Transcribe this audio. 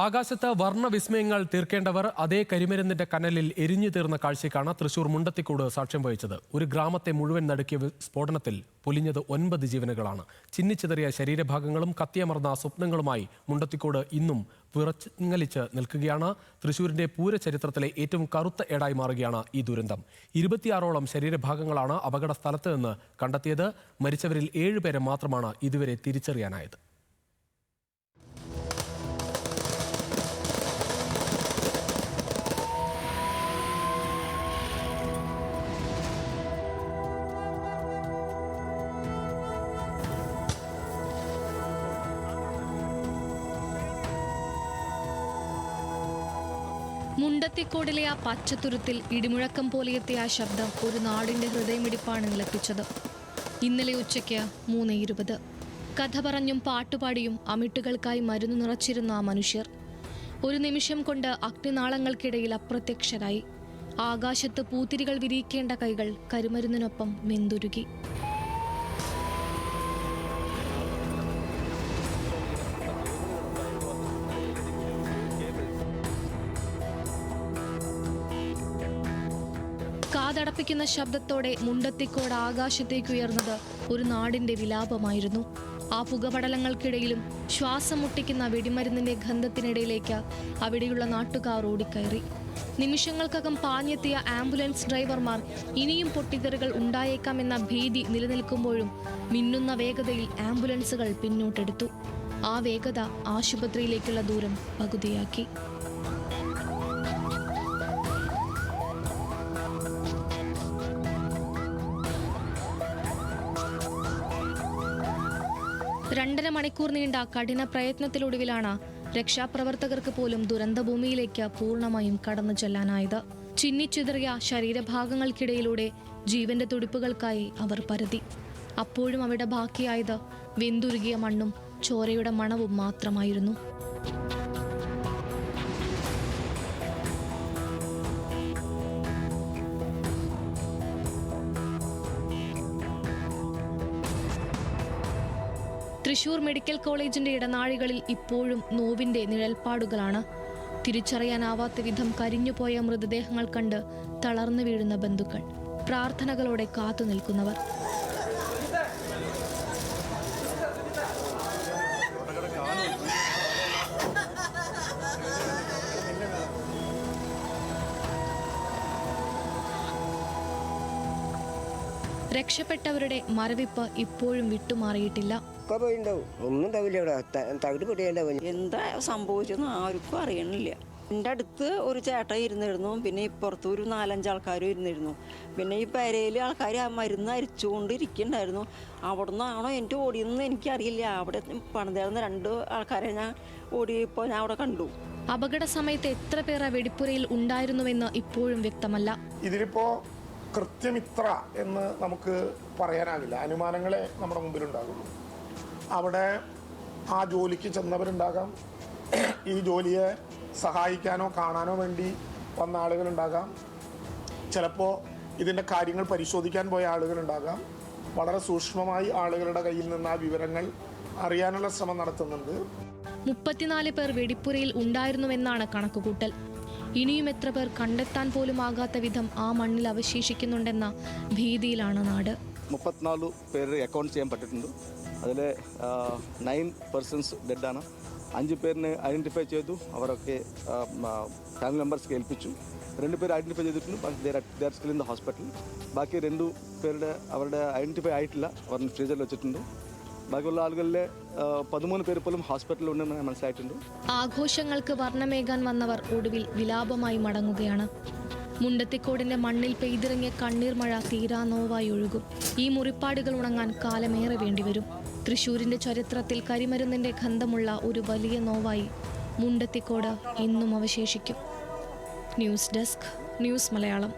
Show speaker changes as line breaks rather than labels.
ആകാശത്ത് വർണ്ണവിസ്മയങ്ങൾ തീർക്കേണ്ടവർ അതേ കരിമരുന്നിന്റെ കനലിൽ എരിഞ്ഞു തീർന്ന കാഴ്ചയ്ക്കാണ് തൃശൂർ മുണ്ടത്തിക്കോട് സാക്ഷ്യം വഹിച്ചത്. ഒരു ഗ്രാമത്തെ മുഴുവൻ നടുക്കിയ സ്ഫോടനത്തിൽ പൊലിഞ്ഞത് 9 ജീവനുകളാണ്. ചിന്നിച്ചിതറിയ ശരീരഭാഗങ്ങളും കത്തിയമർന്ന സ്വപ്നങ്ങളുമായി മുണ്ടത്തിക്കോട് ഇന്നും വിറങ്ങലിച്ച് നിൽക്കുകയാണ്. തൃശൂരിന്റെ പൂരചരിത്രത്തിലെ ഏറ്റവും കറുത്ത ഏടായി മാറുകയാണ് ഈ ദുരന്തം. 26ഓളം ശരീരഭാഗങ്ങളാണ് അപകട സ്ഥലത്ത് നിന്ന് കണ്ടെത്തിയത്. മരിച്ചവരിൽ 7 പേരെ മാത്രമാണ് ഇതുവരെ തിരിച്ചറിയാനായത്.
മുണ്ടത്തിക്കോടിലെ ആ പച്ചത്തുരുത്തിൽ ഇടിമുഴക്കം പോലെയെത്തിയ ആ ശബ്ദം ഒരു നാടിന്റെ ഹൃദയമിടിപ്പാണ് നിലപ്പിച്ചത്. ഇന്നലെ ഉച്ചയ്ക്ക് 3:20 കഥ പറഞ്ഞും പാട്ടുപാടിയും അമിട്ടുകൾക്കായി മരുന്ന് നിറച്ചിരുന്ന ആ മനുഷ്യർ ഒരു നിമിഷം കൊണ്ട് അഗ്നിനാളങ്ങൾക്കിടയിൽ അപ്രത്യക്ഷരായി. ആകാശത്ത് പൂത്തിരികൾ വിരിയിക്കേണ്ട കൈകൾ കരിമരുന്നിനൊപ്പം വെന്തുരുകി. കാതടപ്പിക്കുന്ന ശബ്ദത്തോടെ മുണ്ടത്തിക്കോട് ആകാശത്തേക്ക് ഉയർന്നത് ഒരു നാടിന്റെ വിലാപമായിരുന്നു. ആ പുകപടലങ്ങൾക്കിടയിലും ശ്വാസം മുട്ടിക്കുന്ന വെടിമരുന്നിന്റെ ഗന്ധത്തിനിടയിലേക്ക് അവിടെയുള്ള നാട്ടുകാർ ഓടിക്കയറി. നിമിഷങ്ങൾക്കകം പാഞ്ഞെത്തിയ ആംബുലൻസ് ഡ്രൈവർമാർ ഇനിയും പൊട്ടിത്തെറികൾ ഉണ്ടായേക്കാമെന്ന ഭീതി നിലനിൽക്കുമ്പോഴും മിന്നുന്ന വേഗതയിൽ ആംബുലൻസുകൾ പിന്നോട്ടെടുത്തു. ആ വേഗത ആശുപത്രിയിലേക്കുള്ള ദൂരം പകുതിയാക്കി. രണ്ടര മണിക്കൂർ നീണ്ട കഠിന പ്രയത്നത്തിലൊടുവിലാണ് രക്ഷാപ്രവർത്തകർക്ക് പോലും ദുരന്തഭൂമിയിലേക്ക് പൂർണ്ണമായും കടന്നു ചെല്ലാനായത്. ചിന്നിച്ചിതറിയ ശരീരഭാഗങ്ങൾക്കിടയിലൂടെ ജീവന്റെ തുടിപ്പുകൾക്കായി അവർ പരതി. അപ്പോഴും അവിടെ ബാക്കിയായത് വെന്തുരുകിയ മണ്ണും ചോരയുടെ മണവും മാത്രമായിരുന്നു. തൃശൂർ മെഡിക്കൽ കോളേജിന്റെ ഇടനാഴികളിൽ ഇപ്പോഴും നോവിന്റെ നിഴൽപ്പാടുകളാണ്. തിരിച്ചറിയാനാവാത്ത വിധം കരിഞ്ഞുപോയ മൃതദേഹങ്ങൾ കണ്ട് തളർന്നു വീഴുന്ന ബന്ധുക്കൾ, പ്രാർത്ഥനകളോടെ കാത്തു നിൽക്കുന്നവർ. രക്ഷപ്പെട്ടവരുടെ മരവിപ്പ് ഇപ്പോഴും വിട്ടുമാറിയിട്ടില്ല.
എന്താ സംഭവിച്ചെന്ന് ആർക്കും അറിയണില്ല. എൻ്റെ അടുത്ത് ഒരു ചേട്ടൻ ഇരുന്നിരുന്നു, പിന്നെ ഇപ്പുറത്ത് ഒരു 4-5 ആൾക്കാരും ഇരുന്നിരുന്നു. പിന്നെ ഈ പെരയിൽ ആൾക്കാർ ആ മരുന്ന് അരിച്ചുകൊണ്ടിരിക്കുന്നുണ്ടായിരുന്നു. അവിടെ നിന്നാണോ എൻ്റെ ഓടിയെന്ന് എനിക്കറിയില്ല. അവിടെ പണിതേർന്ന 2 ആൾക്കാരെ ഞാൻ ഓടിയപ്പോൾ ഞാൻ അവിടെ കണ്ടു.
അപകട സമയത്ത് എത്ര പേർ വെടിപ്പുരയിൽ ഉണ്ടായിരുന്നുവെന്ന് ഇപ്പോഴും വ്യക്തമല്ല.
ഇതിലിപ്പോ കൃത്യമിത്ര എന്ന് നമുക്ക് പറയാനാകില്ല. അനുമാനങ്ങളെ നമ്മുടെ മുമ്പിലുണ്ടാകുള്ളൂ. അവിടെ ആ ജോലിക്ക് ചെന്നവരുണ്ടാകാം, ഈ ജോലിയെ സഹായിക്കാനോ കാണാനോ വേണ്ടി വന്ന ആളുകളുണ്ടാകാം, ചിലപ്പോൾ ഇതിൻ്റെ കാര്യങ്ങൾ പരിശോധിക്കാൻ പോയ ആളുകളുണ്ടാകാം. വളരെ സൂക്ഷ്മമായി ആളുകളുടെ കയ്യിൽ നിന്ന് ആ വിവരങ്ങൾ അറിയാനുള്ള ശ്രമം നടത്തുന്നുണ്ട്.
34 പേർ വെടിപ്പുരയിൽ ഉണ്ടായിരുന്നുവെന്നാണ് കണക്കുകൂട്ടൽ. ഇനിയും എത്ര പേർ കണ്ടെത്താൻ പോലും ആകാത്ത വിധം ആ മണ്ണിൽ അവശേഷിക്കുന്നുണ്ടെന്ന ഭീതിയിലാണ് നാട്.
34 പേര് അക്കൗണ്ട് ചെയ്യാൻ പറ്റിയിട്ടുണ്ട്. അതിൽ 9 പേഴ്സൺസ് ഡെഡാണ്. 5 പേരിനെ ഐഡൻറ്റിഫൈ ചെയ്തു. അവരൊക്കെ ഫാമിലി മെമ്പേഴ്സ്ക്ക് ഏൽപ്പിച്ചു. 2 പേര് ഐഡൻറ്റിഫൈ ചെയ്തിട്ടുണ്ട്. They are still in the hospital. ബാക്കി 2 പേരുടെ അവരുടെ ഐഡൻറ്റിഫൈ ആയിട്ടില്ല. അവർ ഫ്രീസറിൽ വെച്ചിട്ടുണ്ട്. ബാക്കിയുള്ള ആളുകളിലെ 13 പേര് പോലും ഹോസ്പിറ്റലിൽ ഉണ്ടെന്ന് മനസ്സിലായിട്ടുണ്ട്.
ആഘോഷങ്ങൾക്ക് വർണ്ണമേകാൻ വന്നവർ ഒടുവിൽ വിലാപമായി മടങ്ങുകയാണ്. മുണ്ടത്തിക്കോടിന്റെ മണ്ണിൽ പെയ്തിറങ്ങിയ കണ്ണീർ മഴ തീരാ നോവായി ഒഴുകും. ഈ മുറിപ്പാടുകൾ ഉണങ്ങാൻ കാലമേറെ വേണ്ടിവരും. തൃശൂരിന്റെ ചരിത്രത്തിൽ കരിമരുന്നിന്റെ ഗന്ധമുള്ള ഒരു വലിയ നോവായി മുണ്ടത്തിക്കോട് ഇന്നും അവശേഷിക്കും. News desk, news Malayalam.